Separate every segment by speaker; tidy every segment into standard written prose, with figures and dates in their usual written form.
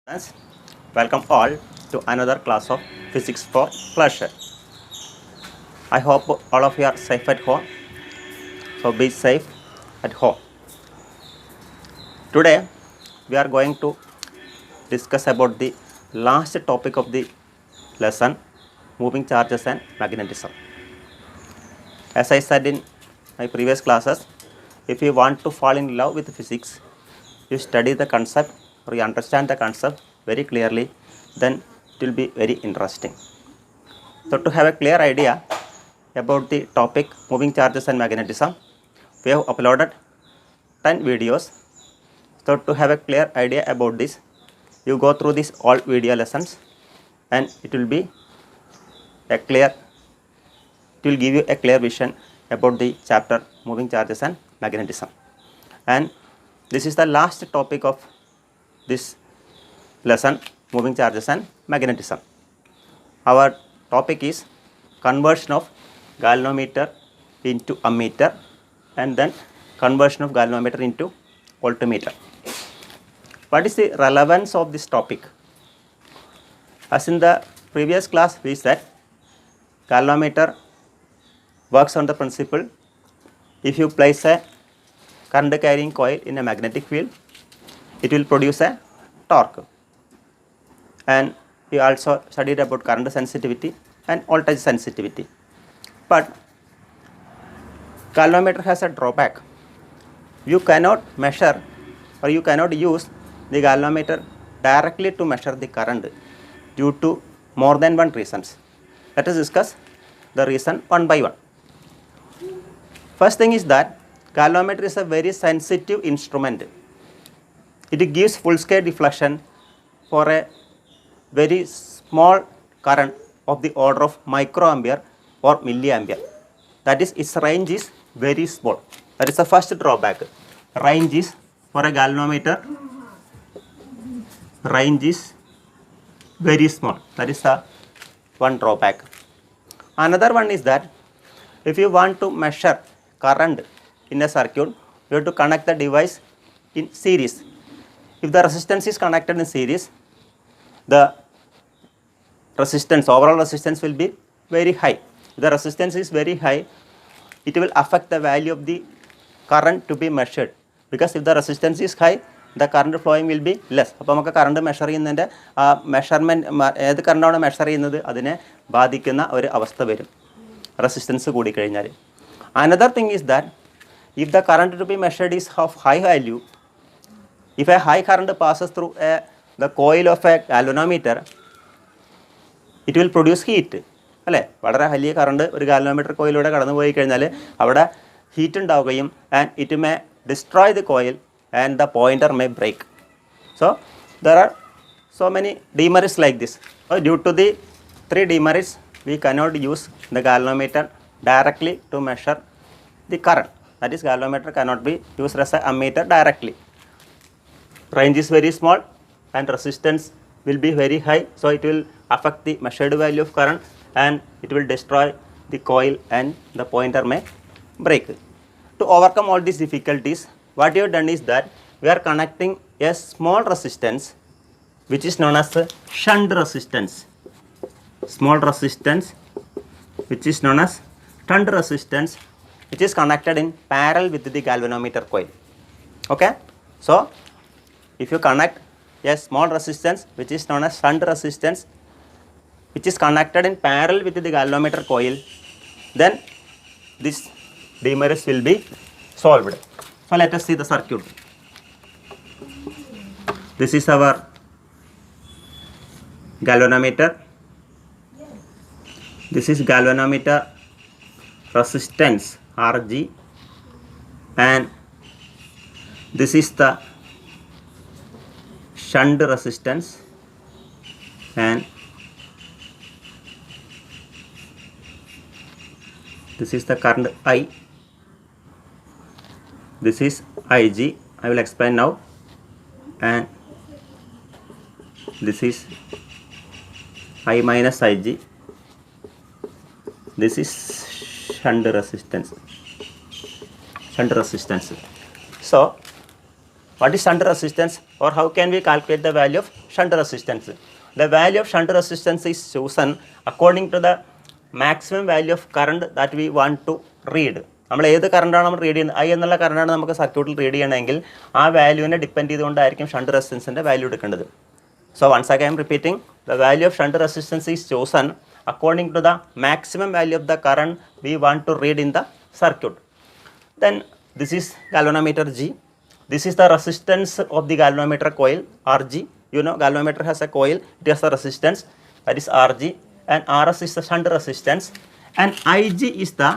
Speaker 1: Friends, welcome all to another class of Physics for Pleasure. I hope all of you are safe at home. So be safe at home. Today we are going to discuss about the last topic of the lesson, moving charges and magnetism. As I said in my previous classes, if you want to fall in love with physics, you study the concept or you understand the concept very clearly, then it will be very interesting. So to have a clear idea about the topic moving charges and magnetism, we have uploaded 10 videos. So to have a clear idea about this, you go through these all video lessons and it will be a clear, it will give you a clear vision about the chapter moving charges and magnetism. And this is the last topic of this lesson, moving charges and magnetism. Our topic is conversion of galvanometer into ammeter and then conversion of galvanometer into voltmeter. What is the relevance of this topic? As in the previous class we said, galvanometer works on the principle, if you place a current carrying coil in a magnetic field, it will produce a torque. And we also studied about current sensitivity and voltage sensitivity. But galvanometer has a drawback. You cannot measure or you cannot use the galvanometer directly to measure the current due to more than one reasons. Let us discuss the reason one by one. First thing is that galvanometer is a very sensitive instrument. It gives full scale deflection for a very small current of the order of microampere or milliampere. That is, its range is very small. That is the first drawback. Range is for a galvanometer, range is very small. That is the one drawback. Another one is that if you want to measure current in a circuit, you have to connect the device in series. If the resistance is connected in series, the resistance, overall resistance will be very high. If the resistance is very high, it will affect the value of the current to be measured, because if the resistance is high, the current flowing will be less. അപ്പോൾ നമുക്ക് current measure ചെയ്യുന്നതിൻ്റെ measurement ഏത് കറണ്ടാണ് measure ചെയ്യുന്നത് അതിനെ ബാധിക്കുന്ന ഒരു അവസ്ഥ വരും റെസിസ്റ്റൻസ് കൂടിക്കഴിഞ്ഞാൽ. Another thing is that if the current to be measured is of high value, if a high current passes through the coil of a galvanometer, it will produce heat. അല്ലേ, വളരെ വലിയ കറണ്ട് ഒരു galvanometer കോയിലൂടെ കടന്നു പോയി കഴിഞ്ഞാൽ അവിടെ heat ഉണ്ടാവുകയും and it may destroy the coil and the pointer may break. So there are so many demerits like this. So due to the three demerits, we cannot use the galvanometer directly to measure the current. That is, galvanometer cannot be used as an ammeter directly. Range is very small and resistance will be very high, so it will affect the measured value of current and it will destroy the coil and the pointer may break. To overcome all these difficulties, what we have done is that we are connecting a small resistance which is known as shunt resistance. Small resistance which is known as shunt resistance, which is connected in parallel with the galvanometer coil. Okay, so if you connect a small resistance which is known as shunt resistance, which is connected in parallel with the galvanometer coil, then this demerits will be solved. So let us see the circuit. This is our galvanometer. This is galvanometer resistance Rg, and this is the shunt resistance, and this is the current I. This is Ig. I will explain now. And this is I minus Ig. This is shunt resistance. So What is shunt resistance, or how can we calculate the value of shunt resistance? The value of shunt resistance is chosen according to the maximum value of current that we want to read. നമ്മൾ ഏത് കറണ്ടാണ് നമ്മൾ read ചെയ്യുന്നത്, I എന്നുള്ള കറണ്ടാണ് നമുക്ക് സർക്യൂട്ടിൽ read ചെയ്യണമെങ്കിൽ ആ വാല്യൂവിനെ ഡിപ്പെൻഡ് ചെയ്തുകൊണ്ടായിരിക്കും ഷണ്ട് റെസിസ്റ്റൻസിൻ്റെ വാല്യൂ എടുക്കേണ്ടത്. So once again repeating, the value of shunt resistance is chosen according to the maximum value of the current we want to read in the circuit. Then this is galvanometer G. This is the resistance of the galvanometer coil Rg. You know, galvanometer has a coil, it has a resistance, that is Rg, and Rs is the shunt resistance, and Ig is the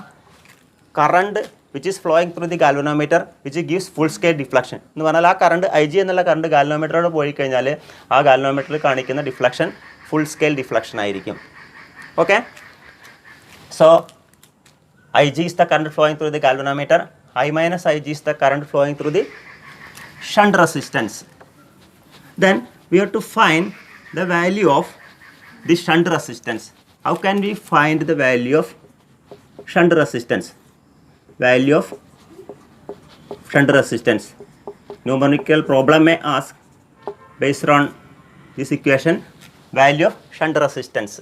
Speaker 1: current which is flowing through the galvanometer, which gives full scale deflection. എന്ന് പറഞ്ഞാൽ ആ current Ig എന്നുള്ള current ഗാൽവനോമീറ്ററോട് പോയി കഴിഞ്ഞാൽ ആ ഗാൽവനോമീറ്ററിൽ കാണിക്കുന്ന deflection full scale deflection ആയിരിക്കും. Okay, so Ig is the current flowing through the galvanometer, I minus Ig is the current flowing through the shunt resistance. Then we have to find the value of the shunt resistance. How can we find the value of shunt resistance? Value of shunt resistance. Numerical problem may ask based on this equation, value of shunt resistance.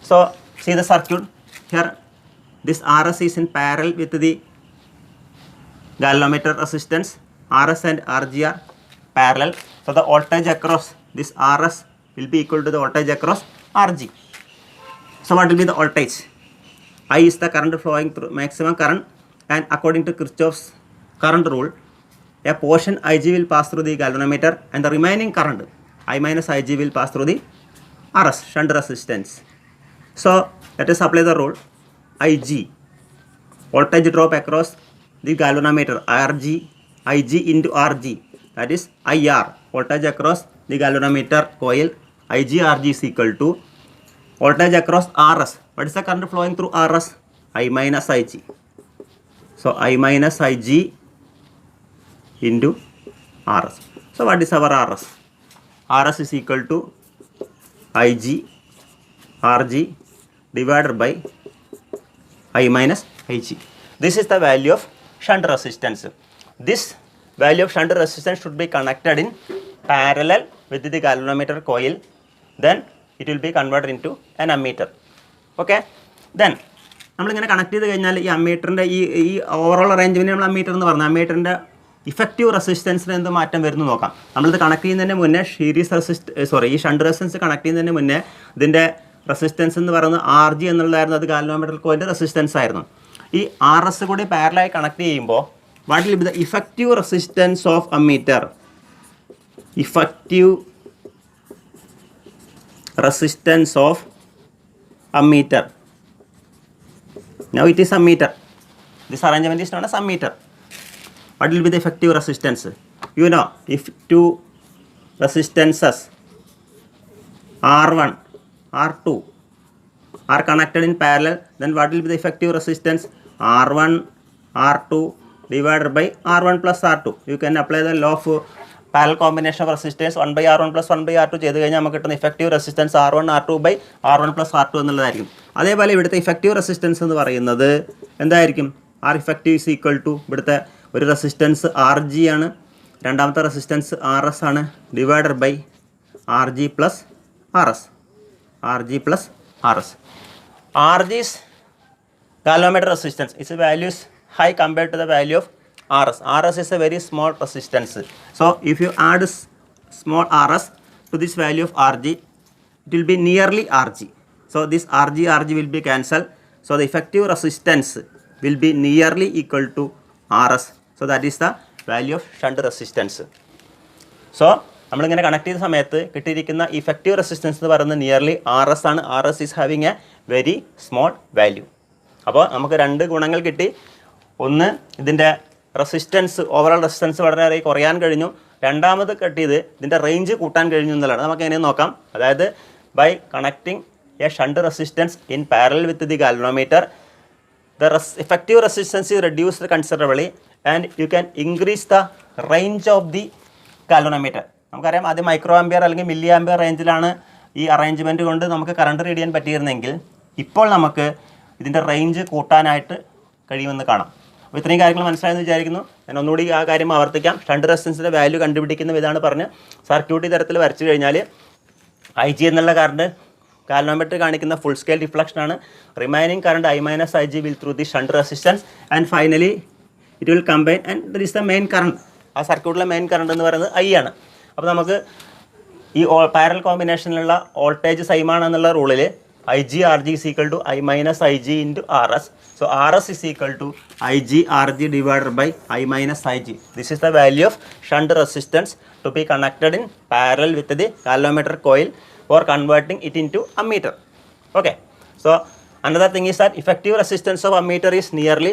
Speaker 1: So see the circuit here, this Rs is in parallel with the galvanometer resistance. Rs and Rg are parallel, so the voltage across this Rs will be equal to the voltage across Rg. So what will be the voltage? I is the current flowing through, maximum current, and according to Kirchhoff's current rule, a portion Ig will pass through the galvanometer and the remaining current I minus Ig will pass through the Rs, shunt resistance. So let us apply the rule. Ig, voltage drop across the galvanometer, Ig into Rg, that is IR, voltage across the galvanometer coil, Ig/Rg is equal to voltage across Rs. What is the current flowing through Rs? I minus Ig. So I minus Ig into Rs. So what is our Rs? Rs is equal to Ig Rg divided by I minus Ig. This is the value of shunt resistance. This value of shunt resistance should be connected in parallel with the galvanometer coil. Then it will be converted into an ammeter. Okay. Then നമ്മളിങ്ങനെ connect ചെയ്ത് കഴിഞ്ഞാൽ ഈ അമ്മീറ്ററിൻ്റെ ഈ overall arrangement നമ്മൾ ammeter എന്ന് പറഞ്ഞാൽ അമ്മീറ്ററിൻ്റെ effective റെസിസ്റ്റൻസിന് എന്ത് മാറ്റം വരുന്നു നോക്കാം. നമ്മളിത് കണക്ട് ചെയ്യുന്നതിന് മുന്നേ ഈ ഷണ്ട് റെസിസ്റ്റൻസ് കണക്ട് ചെയ്യുന്നതിന് മുന്നേ ഇതിൻ്റെ റെസിസ്റ്റൻസ് എന്ന് പറയുന്നത് Rg എന്നുള്ളതായിരുന്നു, അത് ഗാൽവനോമെട്രിക് കോയിലിൻ്റെ റെസിസ്റ്റൻസ് ആയിരുന്നു. ഈ Rs കൂടി പാരലായി കണക്ട് ചെയ്യുമ്പോൾ what will be the effective resistance of ammeter? Effective resistance of ammeter. Now it is ammeter. This arrangement is known as ammeter. What will be the effective resistance? You know, if two resistances R1, R2 are connected in parallel, then what will be the effective resistance? R1, R2 divided by R1 plus R2. You can apply the law of parallel combination of resistance 1 by R1 plus 1 by R2 ചെയ്ത് കഴിഞ്ഞാൽ നമുക്ക് കിട്ടുന്ന effective resistance R1 R2 by R1 plus R2 എന്നുള്ളതായിരിക്കും. അതേപോലെ ഇവിടുത്തെ effective resistance എന്ന് പറയുന്നത് എന്തായിരിക്കും? R effective is equal to ഇവിടുത്തെ ഒരു റെസിസ്റ്റൻസ് Rg ആണ്, രണ്ടാമത്തെ റെസിസ്റ്റൻസ് Rs ആണ്, divided by Rg plus Rs. Rg plus Rs. Rg's galvanometer resistance, its value is high compared to the value of Rs. Rs is a very small resistance. So if you add small Rs to this value of Rg, it will be nearly Rg. So this Rg will be cancelled. So the effective resistance will be nearly equal to Rs. So that is the value of shunt resistance. So നമ്മളിങ്ങനെ connect ചെയ്ത സമയത്ത് കിട്ടിയിരിക്കുന്ന effective resistance എന്ന് പറയുന്നത് nearly Rs ആണ്. Rs is having A very small value. അപ്പോൾ നമുക്ക് രണ്ട് ഗുണങ്ങൾ കിട്ടി. ഒന്ന്, ഇതിൻ്റെ റെസിസ്റ്റൻസ്, ഓവറോൾ റെസിസ്റ്റൻസ് വളരെയേറെ കുറയാൻ കഴിഞ്ഞു. രണ്ടാമത് കിട്ടിയത് ഇതിൻ്റെ റേഞ്ച് കൂട്ടാൻ കഴിഞ്ഞു എന്നുള്ളതാണ്. നമുക്ക് എങ്ങനെ നോക്കാം? അതായത് by connecting a shunt resistance in parallel with the galvanometer, the effective resistance is reduced considerably and you can increase the range of the galvanometer. നമുക്കറിയാം ആദ്യം മൈക്രോ ആംപിയർ അല്ലെങ്കിൽ മില്ലി ആംപിയർ റേഞ്ചിലാണ് ഈ അറേഞ്ച്മെൻറ്റ് കൊണ്ട് നമുക്ക് കറണ്ട് റീഡ് ചെയ്യാൻ പറ്റിയിരുന്നെങ്കിൽ ഇപ്പോൾ നമുക്ക് ഇതിൻ്റെ റേഞ്ച് കൂട്ടാനായിട്ട് കഴിയുമെന്ന് കാണാം. അപ്പോൾ ഇത്രയും കാര്യങ്ങൾ മനസ്സിലായെന്ന് വിചാരിക്കുന്നു. ഞാൻ ഒന്നുകൂടി ആ കാര്യം ആവർത്തിക്കാം. ഷണ്ട് റെസിസ്റ്റൻസിൻ്റെ വാല്യൂ കണ്ടുപിടിക്കുന്ന വിധമാണ് പറഞ്ഞ് സർക്യൂട്ട് ഈ തരത്തിൽ വരച്ചു കഴിഞ്ഞാൽ ഐ ജി എന്നുള്ള കറണ്ട് ഗാൽവനോമീറ്റർ കാണിക്കുന്ന ഫുൾ സ്കെയിൽ റിഫ്ലക്ഷൻ ആണ്. Remaining current I minus IG will through the shunt resistance and finally it will combine and there is the main current. ആ സർക്യൂട്ടിലെ മെയിൻ കറണ്ട് എന്ന് പറയുന്നത് I ആണ്. അപ്പോൾ നമുക്ക് ഈ പാരലൽ കോമ്പിനേഷനിലുള്ള വോൾട്ടേജ് സെയിം ആണെന്നുള്ള റൂളിൽ IG/RG is equal to I minus IG into RS. So RS is equal to IG/RG divided by I minus IG. This is the value of shunt resistance to be connected in parallel with the galvanometer coil for converting it into ammeter. Okay. So another thing is that effective resistance of ammeter is nearly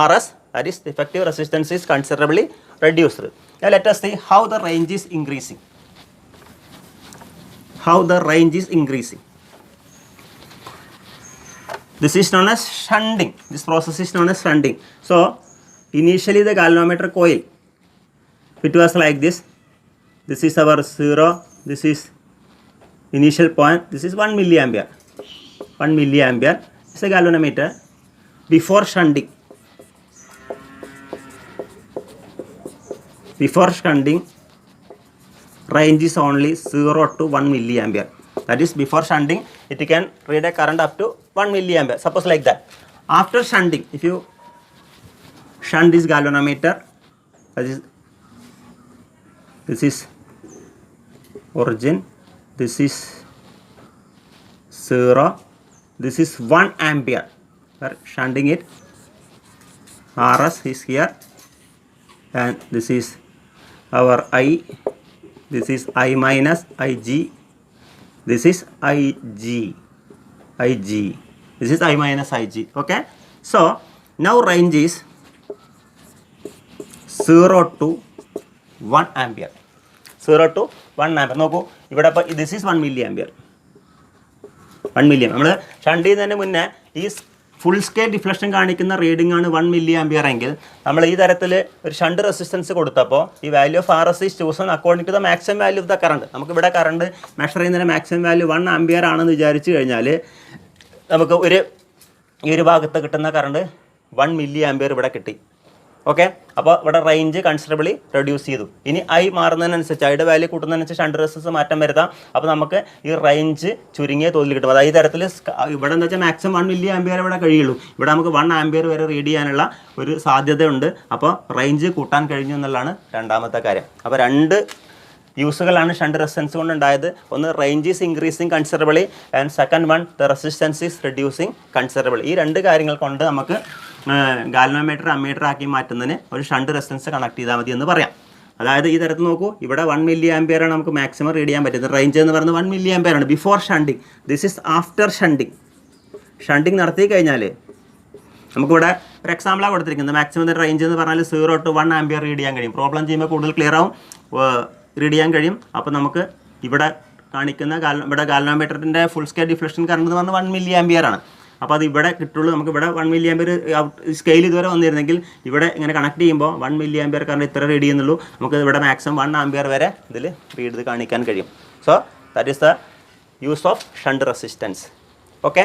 Speaker 1: RS. That is, the effective resistance is considerably reduced. Now let us see how the range is increasing. How the range is increasing. This is known as shunting. This process is known as shunting. So initially the galvanometer coil, it was like this. This is our 0. This is initial point. This is 1 milliampere. 1 milliampere is a galvanometer. Before shunting, range is only 0 to 1 milliampere. That is, before shunting, it can read a current up to 1 milliampere. Suppose like that. After shunting, if you shunt this galvanometer, this is origin, this is 0, this is 1 ampere. We are shunting it. RS is here, and this is our I. This is I minus IG. This is IG. This is I minus IG. Okay. So now range is 0 to 1 ampere. 0 to 1 ampere. നോക്കൂ ഇവിടെ ഇപ്പോൾ this is 1 milliampere. 1 milliampere. നമ്മൾ shunt ചെയ്യുന്നതിന് മുന്നേ ഈ full scale deflection കാണിക്കുന്ന reading ആണ് 1 milliampere എങ്കിൽ നമ്മൾ ഈ തരത്തിൽ ഒരു ഷണ്ട് റെസിസ്റ്റൻസ് കൊടുത്തപ്പോൾ ഈ value of RS is chosen according to the maximum value of the current. നമുക്കിവിടെ കറണ്ട് മെഷർ ചെയ്യുന്നതിന് മാക്സിമം വാല്യൂ 1 ampere ആണെന്ന് വിചാരിച്ചു കഴിഞ്ഞാൽ നമുക്ക് ഈ ഒരു ഭാഗത്ത് കിട്ടുന്ന കറണ്ട് 1 milliampere ഇവിടെ കിട്ടി. ഓക്കെ. അപ്പോൾ ഇവിടെ റേഞ്ച് കൺസിഡറബിളി റെഡ്യൂസ് ചെയ്തു. ഇനി I മാറുന്നതിനനുസരിച്ച് ഐയുടെ വാല്യൂ കൂട്ടുന്നതിനനുസരിച്ച് ഷണ്ട് റെസിസ്റ്റൻസ് മാറ്റം വരുത്താം. അപ്പോൾ നമുക്ക് ഈ റേഞ്ച് ചുരുങ്ങിയ തോതിൽ കിട്ടും. അതായത് ഈ തരത്തിൽ ഇവിടെ എന്താ വെച്ചാൽ മാക്സിമം 1 milliampere ഇവിടെ കഴിയുള്ളൂ. ഇവിടെ നമുക്ക് 1 ampere വരെ റീഡ് ചെയ്യാനുള്ള ഒരു സാധ്യതയുണ്ട്. അപ്പോൾ റേഞ്ച് കൂട്ടാൻ കഴിഞ്ഞു എന്നുള്ളതാണ് രണ്ടാമത്തെ കാര്യം. അപ്പോൾ രണ്ട് യൂസുകളാണ് ഷണ്ട് റെസിസ്റ്റൻസ് കൊണ്ടുണ്ടായത്. ഒന്ന്, range is increasing considerably, and second one, the resistance is reducing considerably. ഈ രണ്ട് കാര്യങ്ങൾ കൊണ്ട് നമുക്ക് ഗാൽവനോമീറ്റർ അമ്മീറ്റർ ആക്കി മാറ്റുന്നതിന് ഒരു ഷണ്ട് റെസിസ്റ്റൻസ് കണക്ട് ചെയ്താൽ മതി എന്ന് പറയാം. അതായത് ഈ തരത്തിൽ നോക്കൂ, ഇവിടെ 1 milliampere ആണ് നമുക്ക് മാക്സിമം റീഡ് ചെയ്യാൻ പറ്റുന്നത്. റേഞ്ച് എന്ന് പറയുന്നത് 1 milliampere ആണ് before shunting. This is after shunting. Shunting നടത്തി കഴിഞ്ഞാൽ നമുക്കിവിടെ ഒരു എക്സാമ്പിളാണ് കൊടുത്തിരിക്കുന്നത്. മാക്സിമം റേഞ്ച് എന്ന് പറഞ്ഞാൽ 0 to 1 ampere റീഡ് ചെയ്യാൻ കഴിയും. പ്രോബ്ലം ചെയ്യുമ്പോൾ കൂടുതൽ ക്ലിയർ ആവും, റീഡ് ചെയ്യാൻ കഴിയും. അപ്പോൾ നമുക്ക് ഇവിടെ കാണിക്കുന്ന ഇവിടെ ഗാൽവനോമീറ്ററിൻ്റെ ഫുൾ സ്കെയിൽ ഡിഫ്ലക്ഷൻ കറണ്ട് എന്ന് പറഞ്ഞാൽ 1 milliampere ആണ്. അപ്പോൾ അത് ഇവിടെ കിട്ടുള്ളൂ. നമുക്ക് ഇവിടെ 1 milliampere സ്കെയിൽ ഇതുവരെ വന്നിരുന്നെങ്കിൽ ഇവിടെ ഇങ്ങനെ കണക്ട് ചെയ്യുമ്പോൾ 1 milliampere കറണ്ട് ഇത്ര റീഡ് ചെയ്യുന്നുള്ളൂ. നമുക്ക് ഇവിടെ മാക്സിമം 1 ampere വരെ ഇതിൽ റീഡ് ചെയ്ത് കാണിക്കാൻ കഴിയും. So that is the use of shunt resistance. Okay.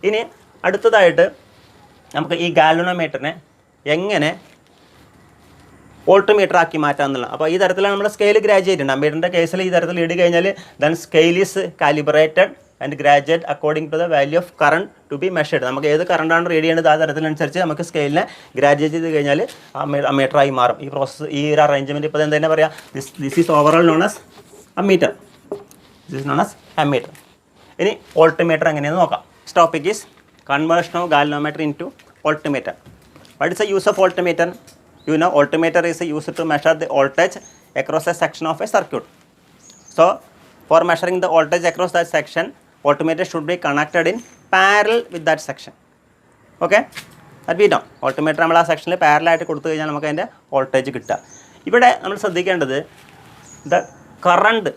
Speaker 1: ഇനി അടുത്തതായിട്ട് നമുക്ക് ഈ ഗാൽവനോമീറ്ററിനെ എങ്ങനെ വോൾട്ട്മീറ്റർ ആക്കി മാറ്റാം എന്നുള്ളത്. അപ്പോൾ ഈ തരത്തിലാണ് നമ്മുടെ സ്കെയിൽ ഗ്രാജുവേറ്റ് ഉണ്ട്. അമ്മീറ്ററിൻ്റെ കേസിൽ ഈ തരത്തിൽ ഇട്ട് കഴിഞ്ഞാൽ then scale is calibrated and graduate according to the value of current to be measured. നമുക്ക് ഏത് കറണ്ടാണ് റീഡ് ചെയ്യുന്നത് ആ തരത്തിനനുസരിച്ച് നമുക്ക് സ്കെയിലിനെ ഗ്രാജുവേറ്റ് ചെയ്ത് കഴിഞ്ഞാൽ അമ്മീറ്ററായി മാറും. ഈ പ്രോസസ്സ്, ഈ ഒരു അറേഞ്ച്മെൻറ്റ് ഇപ്പോൾ എന്താ പറയുക, this is overall known as ammeter. This is known as ammeter. ഇനി വോൾട്ട്മീറ്റർ എങ്ങനെയെന്ന് നോക്കാം. Topic is conversion of galvanometer into voltmeter. What is the use of voltmeter? You know, voltmeter is used to measure the voltage across a section of a circuit. So for measuring the voltage across that section, voltmeter should be connected in parallel with that section. Okay, that we know. Voltmeter നമ്മൾ ആ സെക്ഷനിൽ parallel ആയിട്ട് കൊടുത്തു കഴിഞ്ഞാൽ നമുക്ക് അതിൻ്റെ voltage കിട്ടുക. ഇവിടെ നമ്മൾ ശ്രദ്ധിക്കേണ്ടത് the current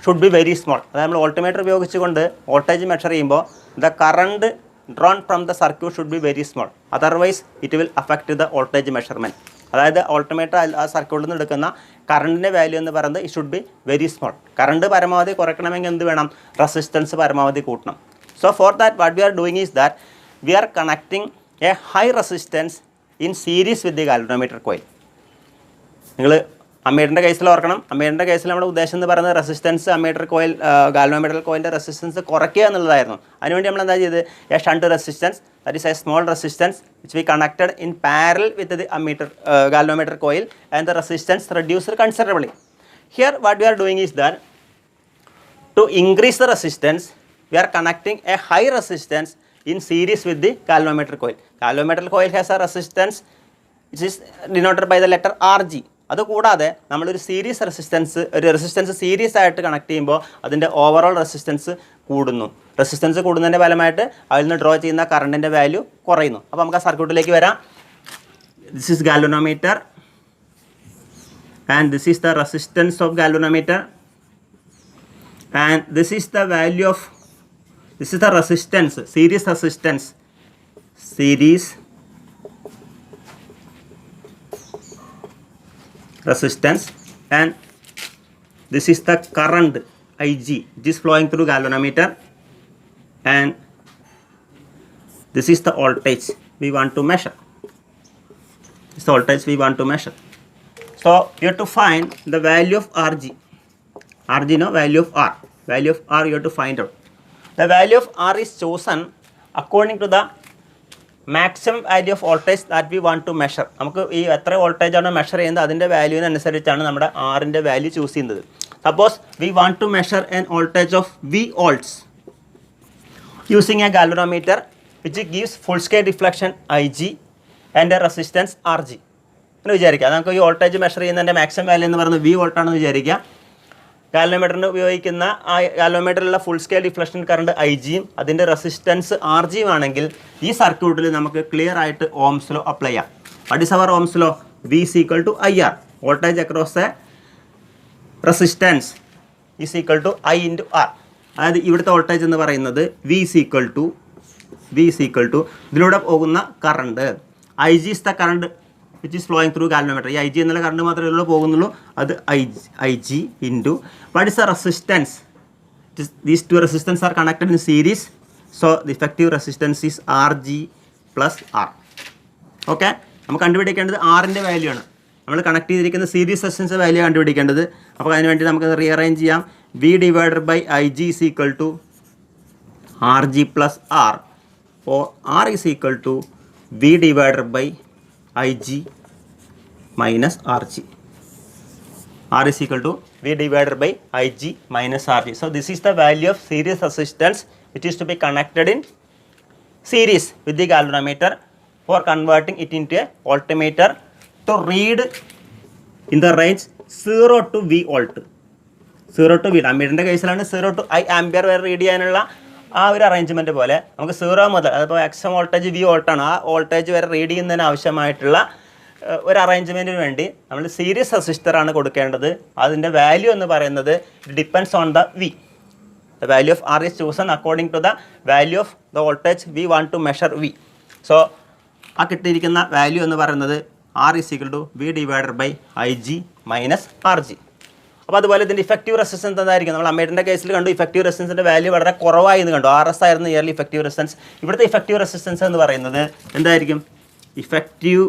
Speaker 1: should be very small. അതായത് നമ്മൾ വോൾട്ട്മീറ്റർ ഉപയോഗിച്ചുകൊണ്ട് വോൾട്ടേജ് മെഷർ ചെയ്യുമ്പോൾ the current drawn from the circuit should be very small, otherwise it will affect the voltage measurement. അതായത് വോൾട്ട്മീറ്റർ ആ സർക്യൂട്ടിൽ നിന്ന് എടുക്കുന്ന കറണ്ടിൻ്റെ വാല്യൂ എന്ന് പറയുന്നത് it should be very small. Current പരമാവധി കുറയ്ക്കണമെങ്കിൽ എന്ത് വേണം? റെസിസ്റ്റൻസ് പരമാവധി കൂട്ടണം. So for that what we are doing is that we are connecting A high resistance in series with the galvanometer coil. നിങ്ങൾ അമ്മീറ്ററിൻ്റെ കേസിൽ ഓർക്കണം, അമ്മീറ്ററിൻ്റെ കേസിൽ നമ്മുടെ ഉദ്ദേശം എന്ന് പറയുന്നത് റെസിസ്റ്റൻസ് അമ്മീറ്റർ കോയിൽ ഗാൽവനോമീറ്റർ കോയിലിൻ്റെ റെസിസ്റ്റൻസ് കുറയ്ക്കുക എന്നുള്ളതായിരുന്നു. അതിനുവേണ്ടി നമ്മൾ എന്താ ചെയ്ത് a shunt resistance, that is a small resistance which we connected in parallel with the ammeter galvanometer coil and the resistance reduced considerably. Here what we are doing is that to increase the resistance, we are connecting a high resistance in series with the galvanometer coil. Galvanometer coil has a resistance which is denoted by the letter Rg. അതുകൂടാതെ നമ്മളൊരു resistance series ആയിട്ട് connect ചെയ്യുമ്പോൾ അതിൻ്റെ overall resistance കൂടുന്നു. Resistance കൂടുന്നതിൻ്റെ ഫലമായിട്ട് അതിൽ നിന്ന് draw ചെയ്യുന്ന കറണ്ടിൻ്റെ വാല്യൂ കുറയുന്നു. അപ്പോൾ നമുക്ക് ആ സർക്യൂട്ടിലേക്ക് വരാം. This is galvanometer and this is the resistance of galvanometer. And this is the value of, this is the resistance, series resistance, series resistance, and this is the current Ig which is flowing through galvanometer, and this is the voltage we want to measure. This is the voltage we want to measure. So you have to find the value of Rg. Rg, no, value of R. Value of R you have to find out. The value of R is chosen according to the maximum value of voltage that we want to measure. നമുക്ക് ഈ എത്ര voltage ആണ് measure ചെയ്യുന്നത് അതിൻ്റെ വാല്യൂവിനനുസരിച്ചാണ് നമ്മുടെ ആറിൻ്റെ value choose ചെയ്യുന്നത്. Suppose we want to measure an voltage of V volts using a galvanometer which gives full scale reflection Ig and a resistance Rg എന്ന് വിചാരിക്കുക. നമുക്ക് ഈ വോൾട്ടേജ് മെഷർ ചെയ്യുന്നതിൻ്റെ മാക്സിമം വാല്യൂ എന്ന് പറയുന്നത് വി വോൾട്ടാണെന്ന് വിചാരിക്കുക. ഗാൽവനോമീറ്ററിന് ഉപയോഗിക്കുന്ന ആ ഗാൽവനോമീറ്ററിലുള്ള ഫുൾ സ്കെയിൽ റിഫ്ലക്ഷൻ കറണ്ട് Igയും അതിൻ്റെ റെസിസ്റ്റൻസ് Rgയും ആണെങ്കിൽ ഈ സർക്യൂട്ടിൽ നമുക്ക് ക്ലിയർ ആയിട്ട് ഓംസ് ലോ അപ്ലൈ ചെയ്യാം. What is our Ohm's law? V is equal to IR, voltage across a resistance is equal to I into R. അതായത് ഇവിടുത്തെ വോൾട്ടേജ് എന്ന് പറയുന്നത് V is equal to ഇതിലൂടെ പോകുന്ന current Ig is the current which is flowing through galvanometer. ഈ Ig എന്നുള്ള current മാത്രമേ ഉള്ളൂ പോകുന്നുള്ളൂ. അത് Ig into what is the resistance? These two resistance are connected in series, so the effective resistance is Rg plus R. Okay, നമുക്ക് കണ്ടുപിടിക്കേണ്ടത് ആറിൻ്റെ value ആണ്. നമ്മൾ കണക്ട് ചെയ്തിരിക്കുന്ന സീരീസ് റെസിസ്റ്റൻസ് വാല്യൂ കണ്ടുപിടിക്കേണ്ടത്. അപ്പോൾ അതിന് വേണ്ടി നമുക്ക് റീഅറേഞ്ച് ചെയ്യാം. V divided by Ig is equal to Rg plus R, or R is equal to V divided by Ig minus Rg. R is equal to V divided by Ig minus Rg. So this is the value of series resistance which is to be connected in series with the galvanometer for converting it into a voltmeter to read in the range 0 to V volt. 0 to V. അമ്മീറ്ററിൻ്റെ കേസിലാണ് 0 to I ampere വരെ read ചെയ്യാനുള്ള ആ ഒരു arrangement പോലെ നമുക്ക് 0 മുതൽ, അതിപ്പോൾ exempt voltage V വോൾട്ടാണ്, ആ വോൾട്ടേജ് വരെ റീഡ് ചെയ്യുന്നതിന് ആവശ്യമായിട്ടുള്ള ഒരു അറേഞ്ച്മെൻറ്റിന് വേണ്ടി നമ്മൾ സീരീസ് റെസിസ്റ്ററാണ് കൊടുക്കേണ്ടത്. അതിൻ്റെ വാല്യൂ എന്ന് പറയുന്നത് depends on the V. The value of R is chosen according to the value of the voltage we want to measure V. So ആ കിട്ടിയിരിക്കുന്ന വാല്യൂ എന്ന് പറയുന്നത് R is equal to V divided by Ig minus Rg. അപ്പോൾ അതുപോലെ ഇതിൻ്റെ effective resistance എന്തായിരിക്കും? നമ്മൾ അമ്മേറ്ററിൻ്റെ കേസിൽ കണ്ടു ഇഫക്റ്റീവ് റെസിസ്റ്റൻസിൻ്റെ വാല്യൂ വളരെ കുറവായി എന്ന് കണ്ടു. RS ആയിരുന്നു ഇയർലി ഇഫക്റ്റീവ് റെസിസ്റ്റൻസ്. ഇവിടുത്തെ ഇഫക്റ്റീവ് റെസിസ്റ്റൻസ് എന്ന് പറയുന്നത് എന്തായിരിക്കും? Effective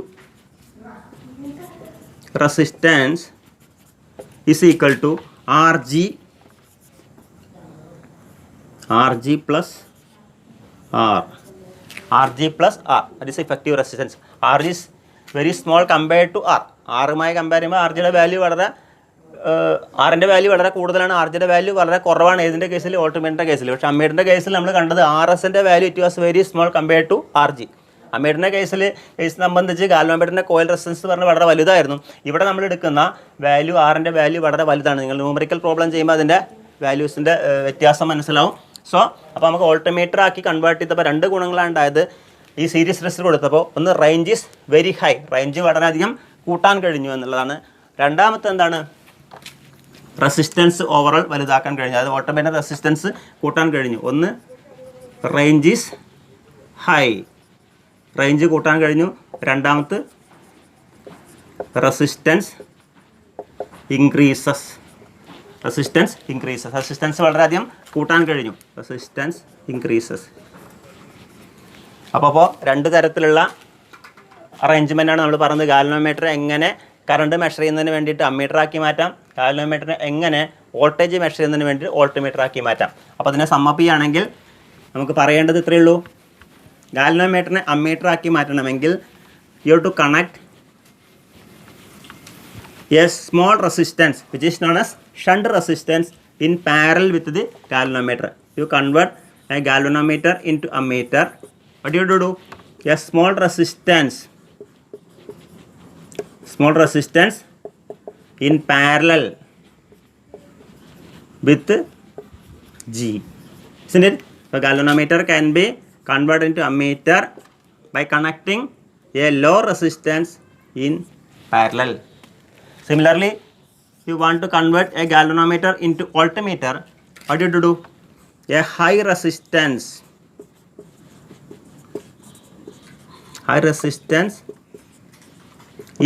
Speaker 1: resistance is equal to Rg plus R. That is effective resistance. R is very small compared to R. ആറുമായി കമ്പയർ ചെയ്യുമ്പോൾ ആർജിയുടെ വാല്യൂ വളരെ ആറിൻ്റെ വാല്യൂ വളരെ കൂടുതലാണ്, ആർജിയുടെ വാല്യൂ വളരെ കുറവാണ് ഏതിൻ്റെ കേസിൽ? വോൾട്ട്മീറ്ററിൻ്റെ കേസിൽ. പക്ഷേ അമ്മേറ്ററിൻ്റെ കേസിൽ നമ്മൾ കണ്ടത് RSൻ്റെ value it was very small compare to Rg. അമ്മേറ്ററിൻ്റെ കേസ് സംബന്ധിച്ച് ഗാൽവനോമീറ്ററിൻ്റെ കോയിൽ റെസിസ്റ്റൻസ് പറഞ്ഞാൽ വളരെ വലുതായിരുന്നു. ഇവിടെ നമ്മൾ എടുക്കുന്ന വാല്യൂ ആറിൻ്റെ വാല്യൂ വളരെ വലുതാണ്. നിങ്ങൾ ന്യൂമറിക്കൽ പ്രോബ്ലം ചെയ്യുമ്പോൾ അതിൻ്റെ വാല്യൂസിൻ്റെ വ്യത്യാസം മനസ്സിലാവും. സോ അപ്പോൾ നമുക്ക് വോൾട്ട്മീറ്റർ ആക്കി കൺവേർട്ട് ചെയ്തപ്പോൾ രണ്ട് ഗുണങ്ങളാണ് ഉണ്ടായത്. ഈ സീരീസ് റെസിസ്റ്റർ കൊടുത്തപ്പോൾ ഒന്ന് range is very high, range വളരെയധികം കൂട്ടാൻ കഴിഞ്ഞു എന്നുള്ളതാണ്. രണ്ടാമത്തെ എന്താണ്? റെസിസ്റ്റൻസ് ഓവറോൾ വലുതാക്കാൻ കഴിഞ്ഞു, അതായത് വോൾട്ട്മീറ്റർ റെസിസ്റ്റൻസ് കൂട്ടാൻ കഴിഞ്ഞു. ഒന്ന് റേഞ്ച് ഈസ് ഹൈ, റേഞ്ച് കൂട്ടാൻ കഴിഞ്ഞു. രണ്ടാമത്തെ റെസിസ്റ്റൻസ് ഇൻക്രീസസ്, റെസിസ്റ്റൻസ് വളരെയധികം കൂട്ടാൻ കഴിഞ്ഞു. Resistance increases. അപ്പോൾ രണ്ട് തരത്തിലുള്ള അറേഞ്ച്മെൻറ്റാണ് നമ്മൾ പറഞ്ഞത്. ഗാൽവനോമീറ്റർ എങ്ങനെ കറണ്ട് മെഷർ ചെയ്യുന്നതിന് വേണ്ടിയിട്ട് അമ്മീറ്റർ ആക്കി മാറ്റാം, ഗാൽവനോമീറ്ററിനെ എങ്ങനെ വോൾട്ടേജ് മെഷർ ചെയ്യുന്നതിന് വേണ്ടി വോൾട്ട്മീറ്റർ ആക്കി മാറ്റാം. അപ്പോൾ അതിനെ സമ്മപ്പ് ചെയ്യുകയാണെങ്കിൽ നമുക്ക് പറയേണ്ടത് ഇത്രയേ ഉള്ളൂ. ഗാൽവനോമീറ്ററിനെ അമ്മീറ്റർ ആക്കി മാറ്റണമെങ്കിൽ you to connect a small resistance which is known as shunt resistance in parallel with the galvanometer. You convert a galvanometer into ammeter. What do you do? A small resistance in parallel with G, isn't it? So galvanometer can be converted into ammeter by connecting a low resistance in parallel. Similarly, you want to convert a galvanometer into voltmeter. What do you do? A high resistance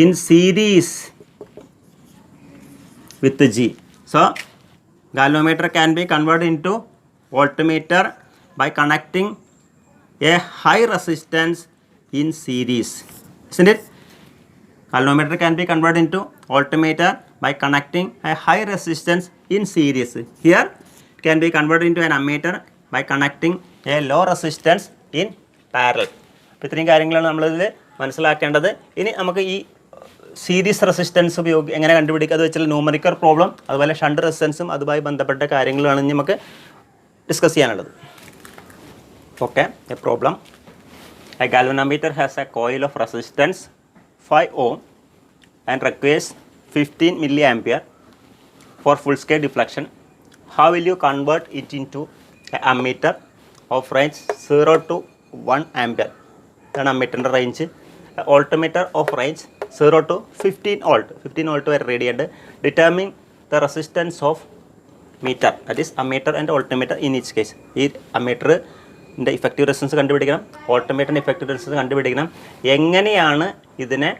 Speaker 1: in series with the G. So, galvanometer can be converted into voltmeter by connecting a high resistance in series, isn't it? Galvanometer can be converted into voltmeter by connecting a high resistance in series. Here it can be converted into an ammeter by connecting a low resistance in parallel. അപ്പോൾ ഇത്രയും കാര്യങ്ങളാണ് നമ്മളിതിൽ മനസ്സിലാക്കേണ്ടത്. ഇനി നമുക്ക് ഈ series resistance എങ്ങനെ കണ്ടുപിടിക്കുക, അത് വെച്ചുള്ള ന്യൂമറിക്കൽ പ്രോബ്ലം, അതുപോലെ ഷണ്ട് റെസിസ്റ്റൻസും അതുമായി ബന്ധപ്പെട്ട കാര്യങ്ങളാണ് ഇനി നമുക്ക് ഡിസ്കസ് ചെയ്യാനുള്ളത്. Okay, A problem. A galvanometer has A coil of resistance 5 ohm and requires 15 milliampere for full scale deflection. How will you convert it into an ammeter of range 0 to 1 ampere? Then ammeter range. Voltmeter of range 0 to 15 volt. 15 volt were radiant. Determine the resistance of meter. That is ammeter and voltmeter in each case. This ammeter ൻ്റെ effective resistance കണ്ടുപിടിക്കണം, വോൾട്ട്മീറ്ററിൻ്റെ effective resistance കണ്ടുപിടിക്കണം, എങ്ങനെയാണ് ഇതിനെ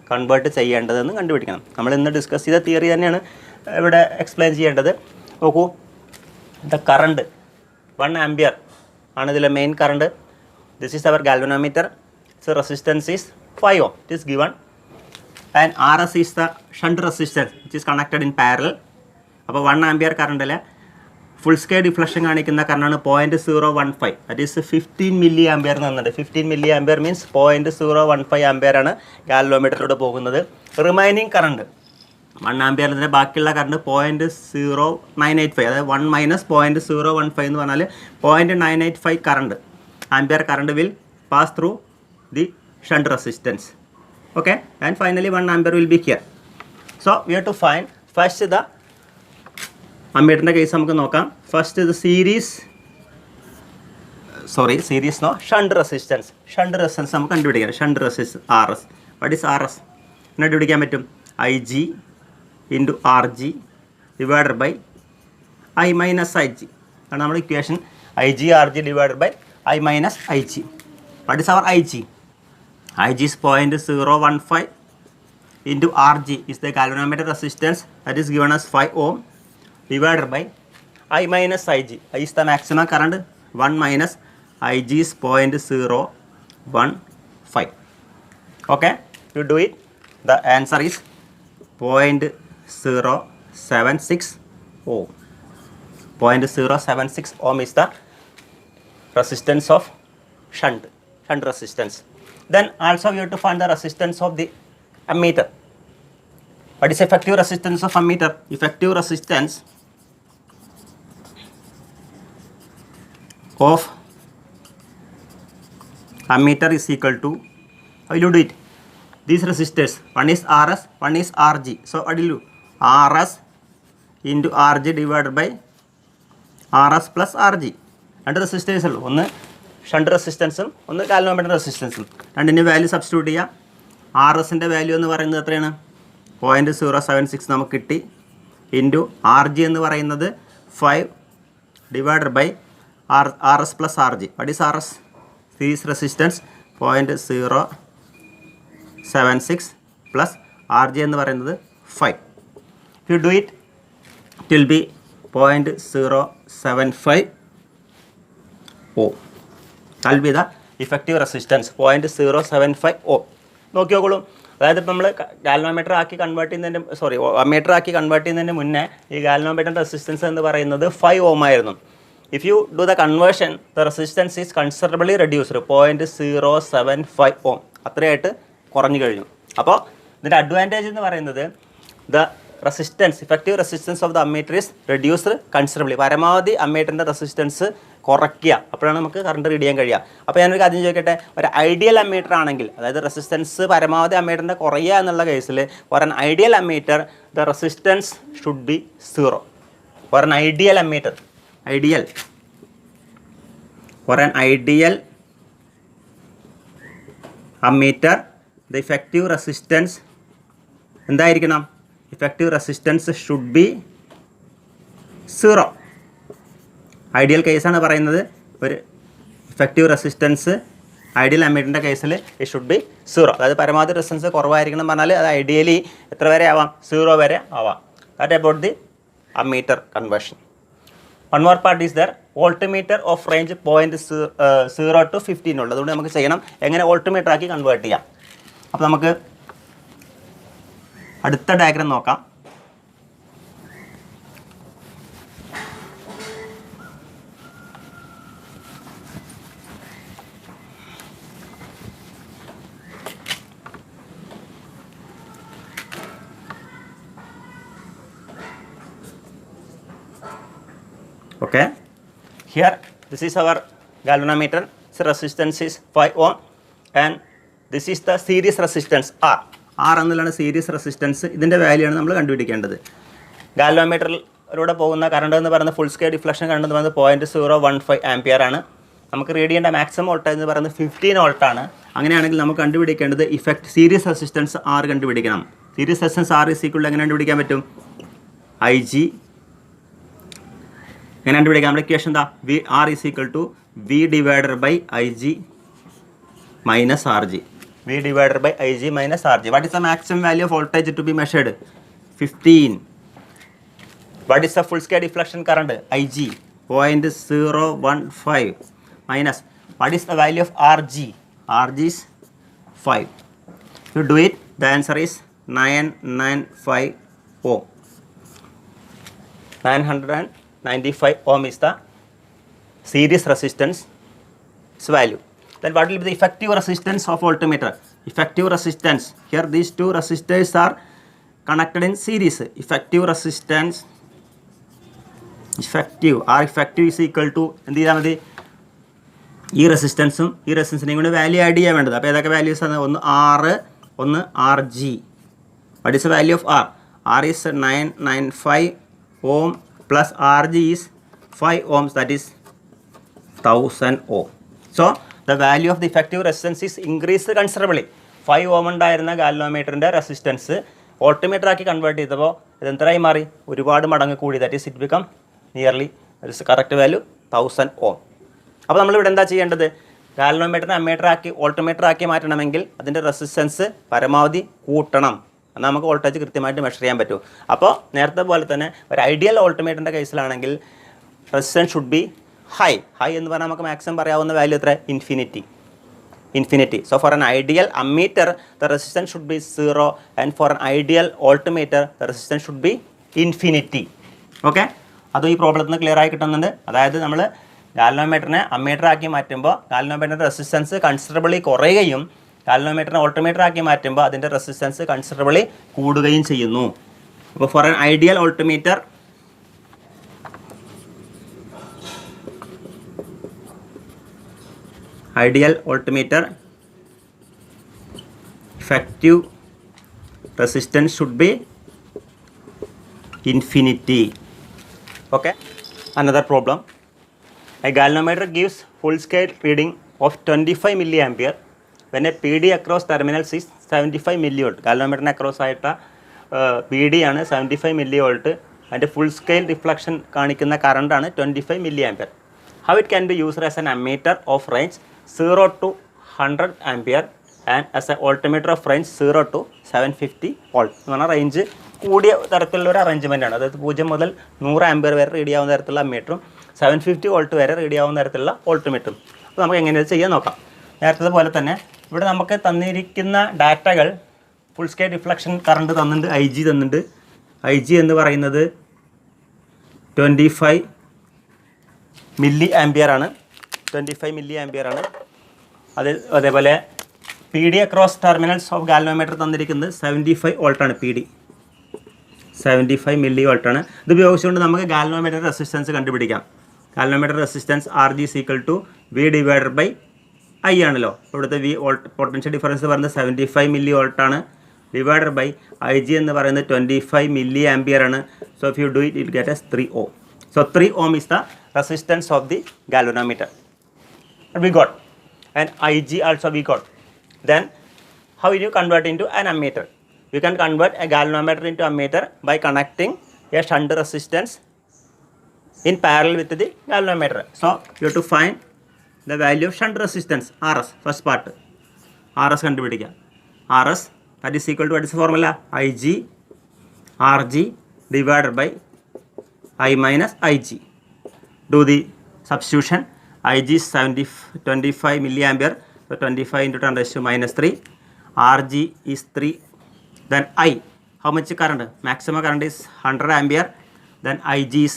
Speaker 1: convert ചെയ്യേണ്ടതെന്ന് കണ്ടുപിടിക്കണം. നമ്മൾ ഇന്ന് discuss ചെയ്ത തിയറി തന്നെയാണ് ഇവിടെ എക്സ്പ്ലെയിൻ ചെയ്യേണ്ടത്. നോക്കൂ, ദ കറണ്ട് 1 ആംപിയർ ആണ് ഇതിലെ main current. This is our galvanometer. So resistance is 5 ohm. It is given and RS is the shunt resistance which is connected in parallel. അപ്പോൾ 1 ആംപിയർ കറണ്ടിലെ full scale deflection കാണിക്കുന്ന കറണ്ടാണ് 0.015. That is 15 milli ampere എന്നുണ്ട്. 15 milli ampere means 0.015 ampere ആണ് ഗാൽവനോമീറ്ററിലൂടെ പോകുന്നത്. Remaining current 1 ആംപിയറിൻ്റെ ബാക്കിയുള്ള current 0.0985, അതായത് 1 minus 0.015 എന്ന് പറഞ്ഞാൽ 0.985 current ampere current will pass through the shunt resistance. Okay, and finally 1 ampere will be here. So we have to find first the അമ്മീറ്ററിൻ്റെ കേസ് നമുക്ക് നോക്കാം. ഫസ്റ്റ് ഇത് ഷണ്ട് റെസിസ്റ്റൻസ്. ഷണ്ട് റെസിസ്റ്റൻസ് നമുക്ക് കണ്ടുപിടിക്കാം. Shunt resistance RS. What is RS? എന്നെ കണ്ടുപിടിക്കാൻ പറ്റും. IG into RG divided by I minus IG ആണ് നമ്മുടെ equation. IG RG divided by I minus IG. What is our IG? IG is 0.015 into RG is the galvanometer resistance, that is given as 5 ohm divided by I minus IG. I is the maximum current. 1 minus IG is 0.015. Okay, you do it. The answer is 0.076 ohm. 0.076 ohm is the resistance of shunt resistance. Then also we have to find the resistance of the ammeter. What is effective resistance of ammeter? Effective resistance of ammeter is equal to, how will you do it? These resistors, one is RS, one is RG. So what will you do? RS into RG divided by RS plus RG. രണ്ട് resistors ഉള്ളൂ, ഒന്ന് shunt റെസിസ്റ്റൻസും ഒന്ന് galvanometer റെസിസ്റ്റൻസും. രണ്ടിൻ്റെ value substitute ചെയ്യുക. RSൻ്റെ value എന്ന് പറയുന്നത് എത്രയാണ്? 0.076 നമുക്ക് കിട്ടി. ഇൻറ്റു RG എന്ന് പറയുന്നത് 5 divided by RS plus RG. What is RS? Series resistance 0.076 plus RG എന്ന് പറയുന്നത് 5. If you do it, it will be 0.075 ohm. That will be the effective resistance 0.075 ഓം. നോക്കി നോക്കോളൂ. അതായത് ഇപ്പോൾ നമ്മൾ ഗാൽവനോമീറ്റർ ആക്കി കൺവേർട്ട് ചെയ്യുന്നതിൻ്റെ അമ്മീറ്റർ ആക്കി കൺവേർട്ട് ചെയ്യുന്നതിന് മുന്നേ ഈ ഗാൽവനോമീറ്ററിൻ്റെ റെസിസ്റ്റൻസ് എന്ന് പറയുന്നത് 5 ഓം ആയിരുന്നു. If you do the conversion the resistance is considerably reduced 0.075 ഓം. അത്രയായിട്ട് കുറഞ്ഞു കഴിഞ്ഞു. അപ്പോൾ ഇതിൻ്റെ അഡ്വാൻറ്റേജ് എന്ന് പറയുന്നത് the resistance effective resistance of the ammeter is reduced considerably. പരമാവധി അമ്മീറ്ററിൻ്റെ റെസിസ്റ്റൻസ് കുറയ്ക്കുക. അപ്പോഴാണ് നമുക്ക് കറണ്ട് റീഡ് ചെയ്യാൻ കഴിയുക. അപ്പോൾ ഞാനൊരു കാര്യം ചോദിക്കട്ടെ, ഒരു ഐഡിയൽ അമ്മീറ്റർ ആണെങ്കിൽ, അതായത് റെസിസ്റ്റൻസ് പരമാവധി അമ്മീറ്ററിൻ്റെ കുറയുക എന്നുള്ള കേസിൽ for an ideal ammeter the resistance should be 0. For an ideal ammeter ammeter the effective resistance എന്തായിരിക്കണം? Effective resistance should be 0. Ideal കേസാണ് പറയുന്നത്. ഒരു ഇഫക്റ്റീവ് റെസിസ്റ്റൻസ് ഐഡിയൽ അമ്മീറ്ററിൻ്റെ കേസിൽ ഇറ്റ് ഷുഡ് ബി 0. അതായത് പരമാവധി റെസിസ്റ്റൻസ് കുറവായിരിക്കണം പറഞ്ഞാൽ അത് ഐഡിയലി എത്ര വരെ ആവാം? 0 വരെ ആവാം. That about the ammeter conversion. One more part is there. Voltmeter of range 0 to 15 ഉള്ളത്. അതുകൊണ്ട് നമുക്ക് ചെയ്യണം എങ്ങനെ വോൾട്ട്മീറ്റർ ആക്കി കൺവേർട്ട് ചെയ്യാം. അപ്പോൾ നമുക്ക് അടുത്ത ഡയഗ്രം നോക്കാം. Okay, here this is our galvanometer. So resistance is 5 ohm and this is the series resistance R. R എന്നുള്ളതാണ് സീരീസ് റെസിസ്റ്റൻസ്. ഇതിൻ്റെ വാല്യൂ ആണ് നമ്മൾ കണ്ടുപിടിക്കേണ്ടത്. ഗാൽവനോമീറ്ററിലൂടെ പോകുന്ന കറണ്ട് എന്ന് പറയുന്നത് ഫുൾ സ്കെയിൽ ഡിഫ്ലക്ഷൻ കറണ്ട് എന്ന് പറയുന്നത് 0.015 ആംപിയർ ആണ്. നമുക്ക് റീഡ് ചെയ്യേണ്ട മാക്സിമം വോൾട്ടേജ് എന്ന് പറയുന്നത് 15 വോൾട്ട് ആണ്. അങ്ങനെയാണെങ്കിൽ നമുക്ക് കണ്ടുപിടിക്കേണ്ടത് സീരീസ് റെസിസ്റ്റൻസ് R കണ്ടുപിടിക്കണം. Series resistance R is equal എങ്ങനെ കണ്ടുപിടിക്കാൻ പറ്റും? IG എങ്ങനെ കണ്ടുപിടിക്കാം? നമ്മുടെ ഇക്വേഷൻ എന്താ? R is equal to V divided by IG minus RG. V divided by IG minus RG. What is the maximum value of voltage to be measured? 15. What is the full scale deflection current? IG 0.015 minus. What is the value of RG? RG is 5. If you do it, the answer is 995 ohm. 995 ohm is the series resistance value. Then what will be the effective resistance of voltmeter? Effective resistance. Here these two resistors are connected in series. Effective resistance. Effective is equal to എന്ത് ചെയ്താൽ മതി? ഈ റെസിസ്റ്റൻസും ഈ റെസിസ്റ്റൻസിനെയും കൂടെ value add ചെയ്യാൻ വേണ്ടത്. അപ്പോൾ ഏതൊക്കെ വാല്യൂസ് ആണ്? ഒന്ന് R, ഒന്ന് RG. What is the value of R? R is 995 ohm plus RG is 5 ohms, that is 1000 ohm. So the value of the effective resistance is increased considerably. 5 ohm ഉണ്ടായിരുന്ന ഗാൽവനോമീറ്ററിൻ്റെ resistance voltmeter ആക്കി convert ചെയ്തപ്പോൾ ഇത് എത്രയായി മാറി? ഒരുപാട് മടങ്ങ് കൂടി. That is it become nearly correct value 1000 ohm. അപ്പോൾ നമ്മളിവിടെ എന്താ ചെയ്യേണ്ടത്? ഗാൽവനോമീറ്ററിനെ അമ്മീറ്റർ ആക്കി വോൾട്ട്മീറ്റർ ആക്കി മാറ്റണമെങ്കിൽ അതിൻ്റെ റെസിസ്റ്റൻസ് പരമാവധി കൂട്ടണം. എന്നാൽ നമുക്ക് വോൾട്ടേജ് കൃത്യമായിട്ട് മെഷർ ചെയ്യാൻ പറ്റും. അപ്പോൾ നേരത്തെ പോലെ തന്നെ ഒരു ഐഡിയൽ വോൾട്ട്മീറ്ററിൻ്റെ കേസിലാണെങ്കിൽ റെസിസ്റ്റൻസ് ഷുഡ് ബി high എന്ന് പറഞ്ഞാൽ നമുക്ക് മാക്സിമം പറയാവുന്ന വാല്യൂ എത്ര? Infinity. So for an ideal ammeter the resistance should be 0 and for an ideal voltmeter the resistance should be infinity. Okay, അതും ഈ പ്രോബ്ലത്തിൽ നിന്ന് ക്ലിയർ ആയി കിട്ടുന്നുണ്ട്. അതായത് നമ്മൾ ഗാൽവനോമീറ്ററിനെ അമ്മീറ്റർ ആക്കി മാറ്റുമ്പോൾ ഗാൽവനോമീറ്ററിൻ്റെ റെസിസ്റ്റൻസ് കൺസിഡറബിളി കുറയുകയും ഗാൽവനോമീറ്ററിനെ വോൾട്ട്മീറ്റർ ആക്കി മാറ്റുമ്പോൾ അതിൻ്റെ റെസിസ്റ്റൻസ് കൺസിഡറബിളി കൂടുകയും ചെയ്യുന്നു. അപ്പോൾ four an ideal voltmeter effective resistance should be infinity. Okay, another problem. A galvanometer gives full scale reading of 25 milliampere when a PD across terminals is 75 millivolt. Galvanometer across ആയിട്ട PD ആണ് 75 millivolt. അതിൻ്റെ full scale reflection കാണിക്കുന്ന current ആണ് 25 milliampere. How it can be used as an ammeter of range 0 to 100 ampere and as a voltmeter of range 0 to 750 volt. എന്ന് പറഞ്ഞാൽ range കൂടിയ തരത്തിലുള്ള ഒരു അറേഞ്ച്മെൻ്റ് ആണ്. അതായത് 0 മുതൽ 100 ആംപിയർ വരെ റീഡ് ചെയ്യാവുന്ന തരത്തിലുള്ള അമ്മീറ്ററും 750 വോൾട്ട് വരെ റീഡ് ചെയ്യാവുന്ന തരത്തിലുള്ള വോൾട്ട്മീറ്ററും. അപ്പോൾ നമുക്ക് എങ്ങനെയാണ് ചെയ്യാൻ നോക്കാം. നേരത്തെ പോലെ തന്നെ ഇവിടെ നമുക്ക് തന്നിരിക്കുന്ന ഡാറ്റകൾ ഫുൾ സ്കെയിൽ റിഫ്ലക്ഷൻ കറണ്ട് തന്നിട്ടുണ്ട്, IG തന്നിട്ടുണ്ട്. IG എന്ന് പറയുന്നത് 25 മില്ലി ആംപിയർ ആണ്. 25 മില്ലി ആംപിയർ ആണ്. അതേപോലെ PD across terminals of galvanometer തന്നിരിക്കുന്നത് 75 വോൾട്ടാണ്. PD 75 milli വോൾട്ടാണ്. ഇത് ഉപയോഗിച്ചുകൊണ്ട് നമുക്ക് ഗാൽവനോമീറ്റർ റെസിസ്റ്റൻസ് കണ്ടുപിടിക്കാം. ഗാൽവനോമീറ്റർ റെസിസ്റ്റൻസ് RG = V/I ആണല്ലോ. ഇവിടുത്തെ പൊട്ടൻഷ്യൽ ഡിഫറൻസ് പറയുന്നത് 75 മില്ലി വോൾട്ടാണ്. ഡിവൈഡഡ് ബൈ IG എന്ന് പറയുന്നത് 25 മില്ലി ആംപിയർ ആണ്. So if you do it get S 3 Ohm. So 3 Ohm is the resistance of the galvanometer. We got. And IG also we got. Then how will you convert into an ammeter? You can convert a galvanometer into ammeter by connecting a shunt resistance in parallel with the galvanometer. So you have to find the value of shunt resistance, RS, first part. RS കണ്ടുപിടിക്കുക. RS that is equal to, what is the formula? IG RG divided by I minus IG. Do the substitution. IG is 25 milliampere, so 25 into 10⁻³ RG is 3. Then I, how much current? Maximum current is 100 ampere. Then IG is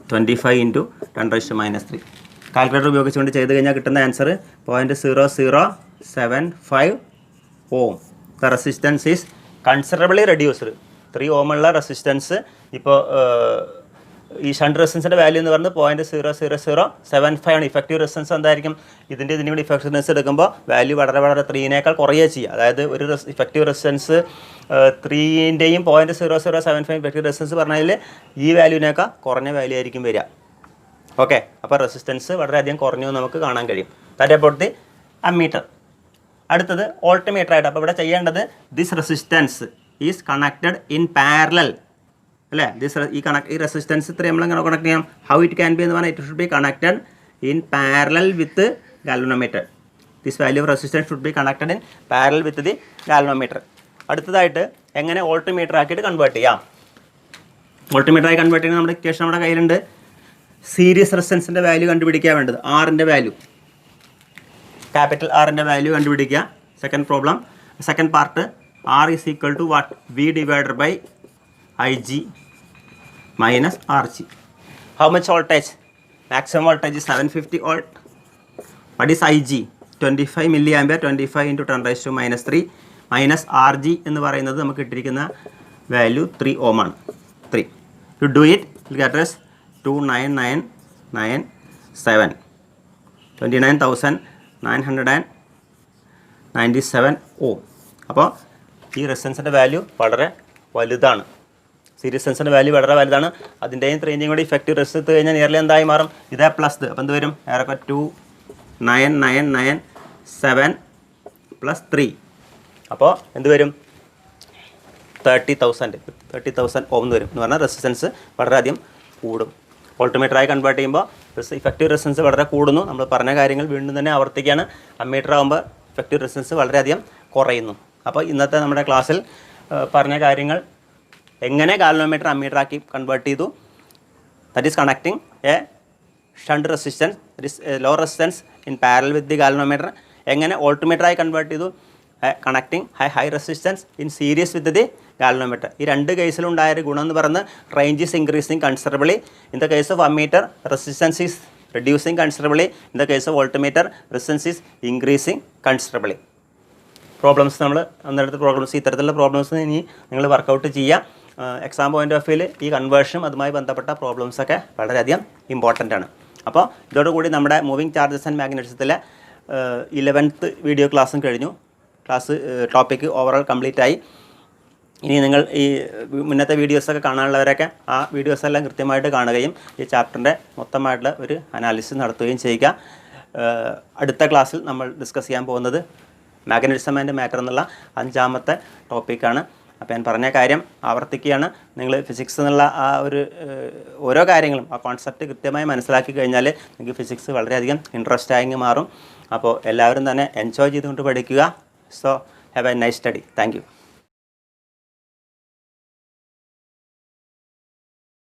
Speaker 1: 25 into 10⁻³ calculator ഉപയോഗിച്ചുകൊണ്ട് ചെയ്ത് കഴിഞ്ഞാൽ കിട്ടുന്ന answer 0.0075 Ohm. The resistance is considerably reduced. 3 Ohm ഉള്ള resistance ഇപ്പോൾ ഈ shunt റെസിസ്റ്റൻസിൻ്റെ value എന്ന് പറയുന്നത് 0.00075 ആണ്. ഇഫക്റ്റീവ് റെസിസ്റ്റൻസ് എന്തായിരിക്കും? ഇതിൻ്റെ കൂടി ഇഫക്റ്റീവ്നെസ് എടുക്കുമ്പോൾ വാല്യൂ വളരെ 3നേക്കാൾ കുറയുക ചെയ്യുക. അതായത് ഒരു ഇഫക്റ്റീവ് റെസിസ്റ്റൻസ് 3ൻ്റെയും 0.0075 ഇഫക്റ്റീവ് റെസിസ്റ്റൻസ് പറഞ്ഞാൽ ഈ വാല്യൂവിനേക്കാൾ കുറഞ്ഞ വാല്യൂ ആയിരിക്കും വരിക. ഓക്കെ, അപ്പോൾ റെസിസ്റ്റൻസ് വളരെയധികം കുറഞ്ഞു നമുക്ക് കാണാൻ കഴിയും. That about the ammeter. അടുത്തത് ഓൾട്ടിമീറ്റർ ആയിട്ട്. അപ്പോൾ ഇവിടെ ചെയ്യേണ്ടത് this resistance is connected in parallel അല്ലേ? ഈ റെസിസ്റ്റൻസ് ഇത്ര നമ്മളെങ്ങനെ കണക്ട് ചെയ്യാം? ഹൗ ഇറ്റ് ക്യാൻ ബി എന്ന് പറഞ്ഞാൽ it should be connected in parallel with galvanometer. This value of resistance should be connected in parallel with the galvanometer. അടുത്തതായിട്ട് എങ്ങനെ altimeter ആക്കിയിട്ട് കൺവേർട്ട് ചെയ്യാം? ഓൾട്ടിമീറ്ററായി കൺവേർട്ട് ചെയ്യുന്ന നമ്മുടെ ഇക്വേഷൻ നമ്മുടെ കയ്യിലുണ്ട്. സീരീസ് റെസിസ്റ്റൻസിൻ്റെ വാല്യൂ കണ്ടുപിടിക്കാൻ വേണ്ടത്, ആറിൻ്റെ വാല്യൂ, ക്യാപിറ്റൽ ആറിൻ്റെ വാല്യൂ കണ്ടുപിടിക്കുക. Second problem, second part, R is equal to what? V divided by IG minus RG. How much voltage? Maximum voltage is 750 volt. What is IG? 25 milliampere, 25 into 10⁻³ minus RG എന്ന് പറയുന്നത് നമുക്ക് കിട്ടിയിരിക്കുന്ന value 3 Ohm ആണ്. 3. To do it, you get us 29997. 29,997 Ohm. അപ്പോൾ ഈ റെസിസ്റ്റൻസിൻ്റെ value വളരെ വലുതാണ്. Series റെസിസ്റ്റൻസിൻ്റെ value വളരെ വലുതാണ്. അതിൻ്റെയും 3ൻ്റെയും കൂടി ഇഫക്റ്റീവ് റെസിസ്റ്റൻസ് കഴിഞ്ഞാൽ നിയർലി എന്തായി മാറും? ഇതേ പ്ലസ് ഇത്. അപ്പോൾ എന്ത് വരും? ഏറെക്കൊ 29997 പ്ലസ് 3. അപ്പോൾ എന്ത് വരും? 30,000 Ohm എന്ന് വരും. എന്ന് പറഞ്ഞാൽ റെസിസ്റ്റൻസ് വളരെയധികം കൂടും. ഓൾട്ടിമീറ്ററായി കൺവേർട്ട് ചെയ്യുമ്പോൾ ഇഫക്റ്റീവ് റെസിസ്റ്റൻസ് വളരെ കൂടുന്നു. നമ്മൾ പറഞ്ഞ കാര്യങ്ങൾ വീണ്ടും തന്നെ ആവർത്തിക്കുകയാണ്. അമ്മീറ്റർ ആകുമ്പോൾ ഇഫക്റ്റീവ് റെസിസ്റ്റൻസ് വളരെയധികം കുറയുന്നു. അപ്പോൾ ഇന്നത്തെ നമ്മുടെ ക്ലാസ്സിൽ പറഞ്ഞ കാര്യങ്ങൾ എങ്ങനെ ഗാൽവനോമീറ്റർ അമ്മീറ്ററാക്കി കൺവേർട്ട് ചെയ്തു, that is connecting a shunt resistance, that is low resistance in parallel with the galvanometer. എങ്ങനെ ഓൾട്ടിമീറ്ററായി കൺവേർട്ട് ചെയ്തു, connecting high resistance in series with the galvanometer. ഈ രണ്ട് കേസിലുണ്ടായൊരു ഗുണം എന്ന് പറയുന്നത് range is increasing considerably. In the case of ammeter resistance is reducing considerably. In the case of voltmeter, resistance is increasing considerably. Problems നമ്മൾ അന്നേരത്തെ problems, ഇത്തരത്തിലുള്ള problems ഇനി നിങ്ങൾ വർക്കൗട്ട് ചെയ്യുക. എക്സാം പോയിൻ്റ് ഓഫ് വ്യൂവിൽ ഈ കൺവേർഷനും അതുമായി ബന്ധപ്പെട്ട പ്രോബ്ലംസൊക്കെ വളരെയധികം ഇമ്പോർട്ടൻ്റ് ആണ്. അപ്പോൾ ഇതോടുകൂടി നമ്മുടെ മൂവിങ് ചാർജസ് ആൻഡ് മാഗ്നറ്റിസത്തിലെ 11th വീഡിയോ ക്ലാസ്സും കഴിഞ്ഞു. ക്ലാസ് ടോപ്പിക്ക് ഓവറോൾ കംപ്ലീറ്റ് ആയി. ഇനി നിങ്ങൾ ഈ മുന്നത്തെ വീഡിയോസൊക്കെ കാണാനുള്ളവരൊക്കെ ആ വീഡിയോസെല്ലാം കൃത്യമായിട്ട് കാണുകയും ഈ ചാപ്റ്ററിൻ്റെ മൊത്തമായിട്ടുള്ള ഒരു അനാലിസിസ് നടത്തുകയും ചെയ്യുക. അടുത്ത ക്ലാസ്സിൽ നമ്മൾ ഡിസ്കസ് ചെയ്യാൻ പോകുന്നത് മാഗ്നറ്റിസം ആൻഡ് മാറ്റർ എന്നുള്ള 5ാമത്തെ ടോപ്പിക്കാണ്. അപ്പോൾ ഞാൻ പറഞ്ഞ കാര്യം ആവർത്തിക്കുകയാണ്. നിങ്ങൾ ഫിസിക്സ് എന്നുള്ള ആ ഒരു ഓരോ കാര്യങ്ങളും ആ കോൺസെപ്റ്റ് കൃത്യമായി മനസ്സിലാക്കി കഴിഞ്ഞാൽ നിങ്ങൾക്ക് ഫിസിക്സ് വളരെയധികം ഇൻട്രസ്റ്റ് ആയി മാറും. അപ്പോൾ എല്ലാവരും തന്നെ എൻജോയ് ചെയ്തുകൊണ്ട് പഠിക്കുക. So have A nice study. Thank you.